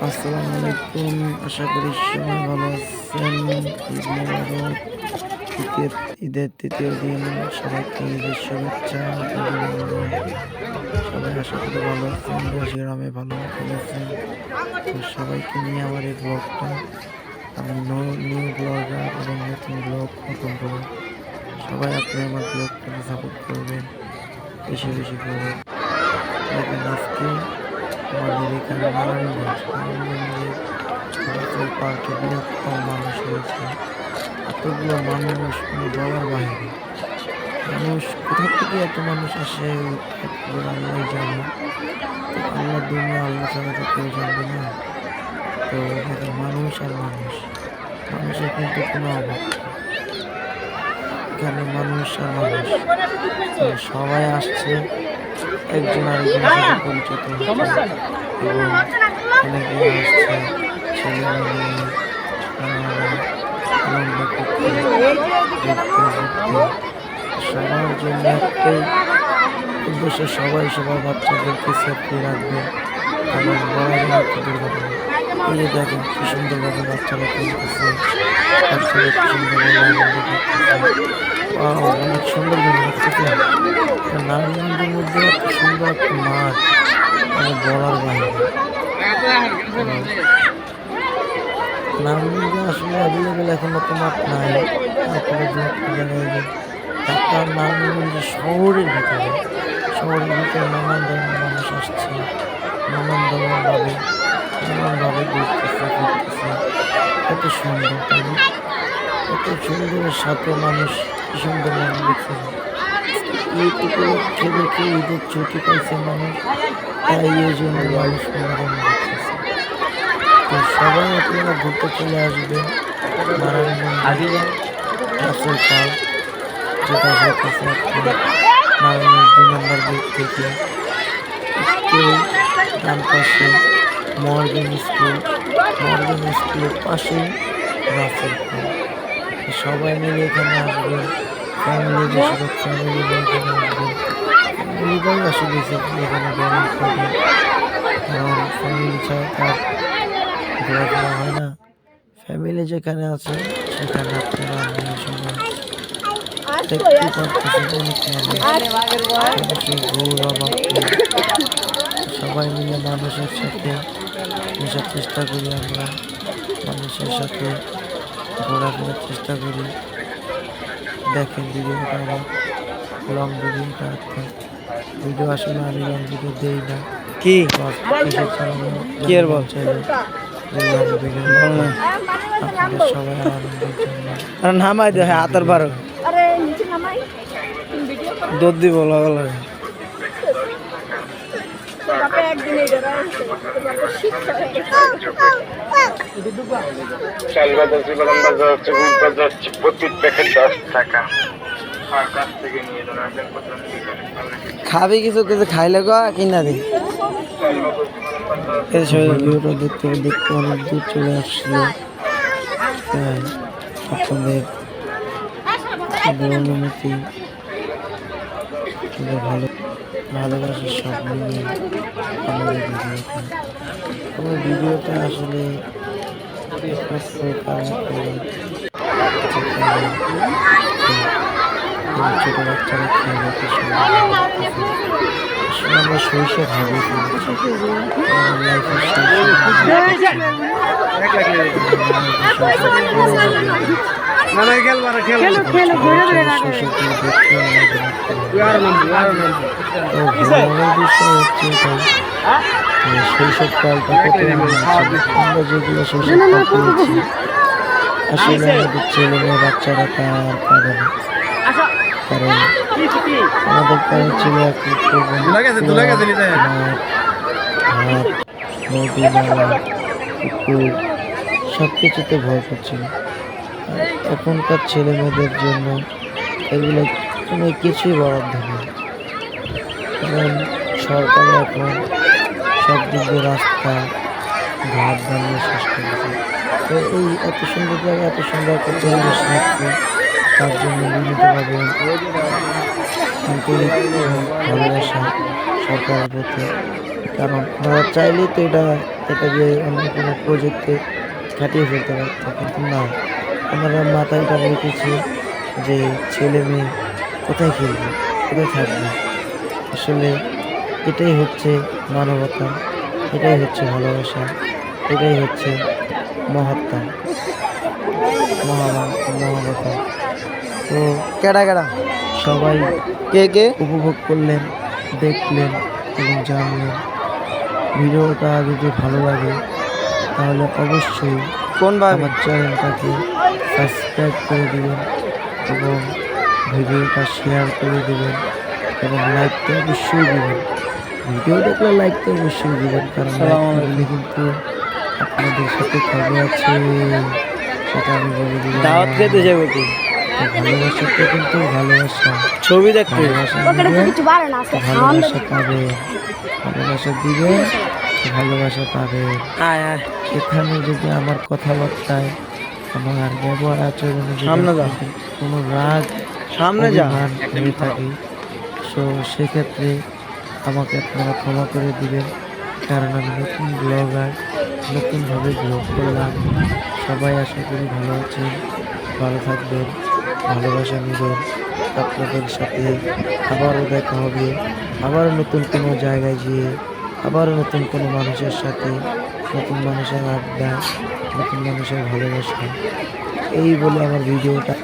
আসসালামু আলাইকুম। আশা করি সবাই ভালো আছেন। ঈদ মোবারক। ঈদের তৃতীয় দিন সবাইকে ঈদের শুভেচ্ছা অভিনন্দন। সবাই আশা করি ভালো আছেন, দেশ গ্রামে ভালো আছেন। তো সবাইকে নিয়ে আমার এই ব্লগটা, আমি নিউ ব্লগার এবং নতুন ব্লগ। সবাই আপনি আমার ব্লগটাকে সাপোর্ট করবেন বেশি বেশি করে। দেখেন আজকে আমাদের এখানে নারায়ণগঞ্জে রাসেল পার্কে বৃহত্তম মানুষ হয়েছে। এতগুলো মানুষ বলার বাইরে। মানুষ কোথা থেকে এত মানুষ আসে আল্লাহ জানে। তো আল্লাহ দুনিয়া, আল্লাহ ছাড়া তো কেউ জানবে না। তো দেখেন মানুষ আর মানুষের কিন্তু কোনো অভাব নেই। এখানে মানুষ আর মানুষ, তো সবাই আসছে একজন আরেকজনের সাথে পরিচিত হচ্ছে এবং অনেকে আসছে ছেলেরা মেয়ে আনন্দ করতে সবার জন্য একটাই উদ্দেশ্য, সবাই সবার বাচ্চাদেরকে সেফটি রাখবে এবং বড় দুর্ঘটনা। এই যে দেখেন কি সুন্দরভাবে বাচ্চারা খেলতেছে, বাচ্চারা কি সুন্দরভাবে আনন্দ করতেছে। অনেক সুন্দর লাগতেছে। নারায়ণগঞ্জের মধ্যে এত সুন্দর একটা মাঠ, মানে বলার বাইরে। নারায়ণগঞ্জে আসলে অ্যাভেলেবেল এখন অত মাঠ নাই। তারপরে জায়গায় ঢাকা নারায়ণগঞ্জ শহরের ভিতরে নানান ধরনের মানুষ আসছে, নানানভাবে ঘুরতেছে ফিরতেছে। কত সুন্দর, তাই না? কত সুন্দরের সাথে মানুষ কি সুন্দর মানুষ দেখছে। ঈদ উপলক্ষে দেখে ঈদের ছুটি পাইছে মানুষ, তাই এই জন্য মানুষ মনোরম দেখতেছে। তো সবাই আপনারা ঘুরতে চলে আসবেন নারায়ণগঞ্জ রাসেল পার্ক, যেটা হইতেছে আপনার নারায়ণগঞ্জ 2 নম্বর গেট থেকে একটু ডান পাশে মর্গেন স্কুলের পাশেই রাসেল পার্ক। সবাই মিলে এখানে আসবেন, ফ্যামিলি বেশিরভাগ ফ্যামিলি নিয়ে এখানে আসবেন। ফ্যামিলিটাই আসলে এখানে গরম থাকে, কারণ ফ্যামিলি ছাড়া তার ঘোরাফেরা হয় না। ফ্যামিলি যেখানে আছে সেখানে আপনারা নিয়ে সবাই দেখতে পারতেছেন অনেক মানুষের ঘোর অভাব নেই। সবাই মিলে মানুষের সাথে মেশার চেষ্টা করি, আমরা মানুষের সাথে ঘোরাফেরার চেষ্টা করি। দেখেন ভিডিওটা আমার লং ভিডিও আসলে আমি লং ভিডিও দেই না। কি কি আর বল আপনাদের সবাই আনন্দের জন্য নামাই দে। হ্যাঁ আতার বারো দুধ দিব লাগল। খাবি কিছু কিছু খাইলে গো কিনা দি দেখতে অনেক দূর চলে আসছিল। আপনাদের অনুমতি ভালোবাসার সব নিয়ে আমার ভিডিওটা আসলে ছোট বাচ্চারা খেলে কি সুন্দর। আসলে আমরা শৈশব ভাবে শৈশবকালটা কত আমরা যেগুলো শৈশবকাল পেয়েছি, আসলে আমাদের ছেলে মেয়ে বাচ্চারা তা আর পাবে না। কারণ আমাদের প্যারেন্ট ছিল নদী নালা পুকুর সব কিছুতে ভয় করছিল। এখনকার ছেলে মেয়েদের জন্য এগুলো কোনো কিছুই বরাদ্দ নেই, কারণ সরকার এখন সব দিক দিয়ে রাস্তা ঘাট বানিয়ে শেষ করেছে। তো এই এত সুন্দর জায়গায় এত সুন্দর একটা পরিবেশ রাখছে, তার জন্য বিভিন্নভাবে আন্তরিক ভালোবাসা সরকারের প্রতি। কারণ ওনারা চাইলেই তো এটা যে অন্য কোনো প্রজেক্টে খাটিয়ে ফেলতে পারতো, কিন্তু না, ওনারা মাথায় এটা রেখেছে যে ছেলে মেয়ে কোথায় খেলবে, কোথায় থাকবে। আসলে এটাই হচ্ছে মানবতা, এটাই হচ্ছে ভালোবাসা, এটাই হচ্ছে মহাত্মা, মহানতা। তো কেডা কেডা সবাই কে কে উপভোগ করলেন, দেখলেন এবং জানলেন। ভিডিওটা যদি ভালো লাগে তাহলে অবশ্যই কোন ভাবে আমার চ্যানেলটাকে সাবস্ক্রাইব করে দিবেন এবং ভিডিওটা শেয়ার করে দিবেন এবং লাইক তো অবশ্যই দিবেন। ভিডিও দেখলে লাইক তো অবশ্যই দিবেন, কারণ লাইক দিলে কিন্তু আপনাদের সাথে খবর আছে, সেটা আমি বলে দিলাম। দাওয়াত খেতে যাবো কি ভালোবাসা তো কিন্তু ভালোবাসা, ছবি দেখতে ভালোবাসা দিবেন ভালোবাসা পাবেন, ভালোবাসা দিবেন ভালোবাসা পাবেন। আয় আয় এখানে যদি আমার কথাবার্তায়, আমার ব্যবহার আচরণে যদি সামনে যা। আপনাদের কোনো রাগ সামনে যা অভিমান হয়ে থাকে, সো সেক্ষেত্রে আমাকে আপনারা ক্ষমা করে দিবেন, কারণ আমি নতুন ব্লগার, নতুনভাবে ব্লগ করলাম। সবাই আশা করি ভালো আছেন, ভালো থাকবেন, ভালোবাসা নেবেন। আপনাদের সাথে আবারও দেখা হবে, আবারও নতুন কোনো জায়গায় গিয়ে, আবারও নতুন কোনো মানুষের সাথে, নতুন মানুষের আড্ডা, নতুন মানুষের ভালোবাসা। এই বলে আমার ভিডিওটা